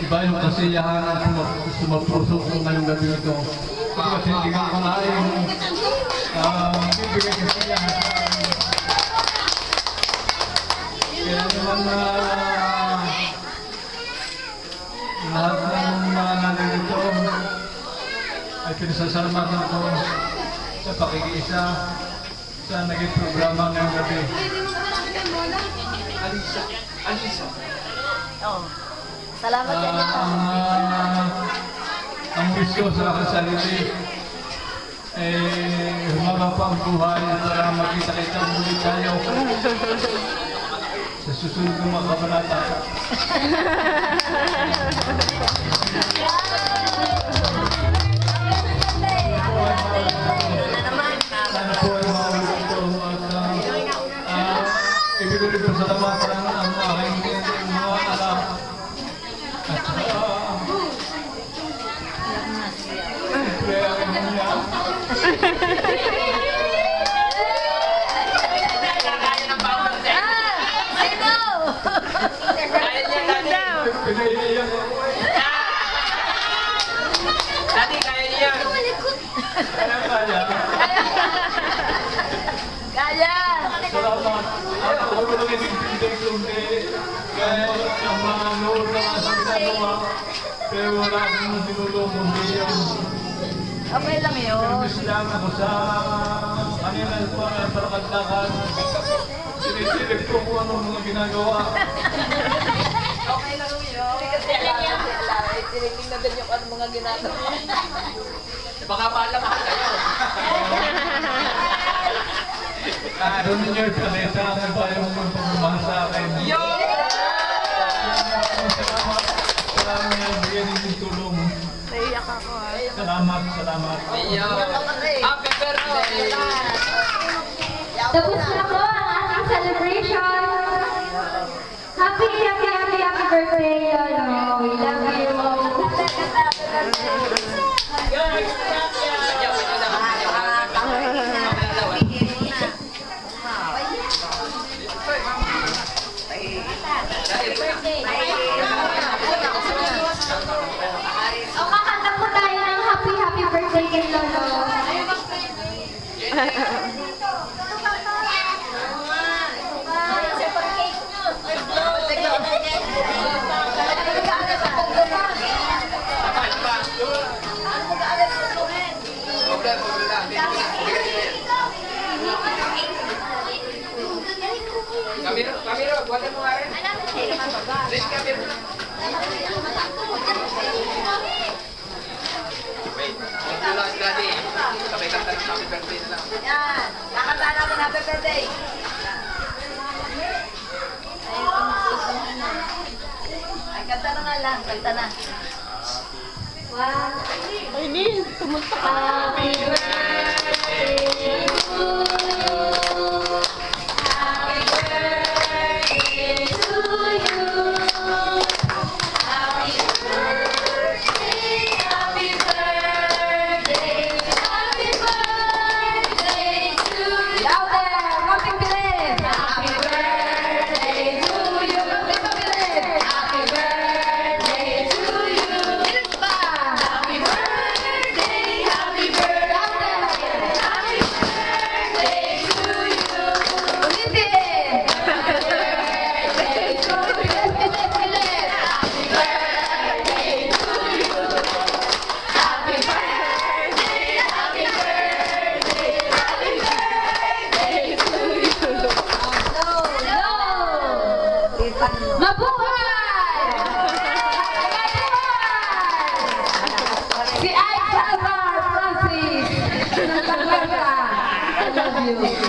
Iba yung kasiyahan at sumapusok ko ngayong gabi ito. Kasi hindi ka kanain. Bibigay kasiyahan sa amin. Kaya naman lahat ng mga nalilito ay pinasasalamatan ko sa pakikiisa sa naging programa ngayong gabi. Alisa. Oh. Salamat sa inyo. Ang wish ko sa aking sarili humaba pa ang buhay para makita-kita muli tayo sa susunod ng mga kabanata. Sana po ay maulit ito at ibigay ko salamatan ang aking mga anak at siyempre ang niya. Pinaiiyak ako Dati kaya niya. Kaya. Kaya! Salamat. Ako ko lang ibigay kundi kaya ang mga noon na sa ginagawa pero wala akong tinulong kundi yung Okay lang yun. Islam ako sa kanila para kagdakan. Sinisilip ko kung anong mga ginagawa. Okay lang yun. Kasi alam. Tinitingnan din yung anong mga ginagawa. Baka paalamahan kayo. Doon ninyo ipalita ang ba yung pagmamahal sa akin. Yo! Salamat. Salamat niya. Bigyan ninyong tulong. Naiyak ako. Salamat. Salamat. Yo! Happy birthday! Tapos na po ang ating celebration. Happy birthday, Lolo. We love you. O, kakanta po tayo ng happy birthday kay Lolo. Kamiro, buatan mo nga rin. Please, Kamiro. Wait, ito lang si Daddy. Sabay kanta ng happy birthday na lang. Yan. Kakanta natin happy birthday. Ay, kanta na nga lang. Kanta na. Wow. Ay, Neil. Tumunta ka. Happy birthday to you. Happy birthday to you. Happy birthday, happy birthday, happy birthday to you. Louder. Kaping bilis. Happy birthday to you. Happy birthday to you. Bilis pa. Happy birthday, happy birthday, happy birthday to you. Ulitin. Happy birthday to you. Bilis. Happy birthday to you. Happy birthday, happy birthday, happy birthday to you. No. Mabuhay! Mabuhay! Si Ay Salazar Francis. I love you.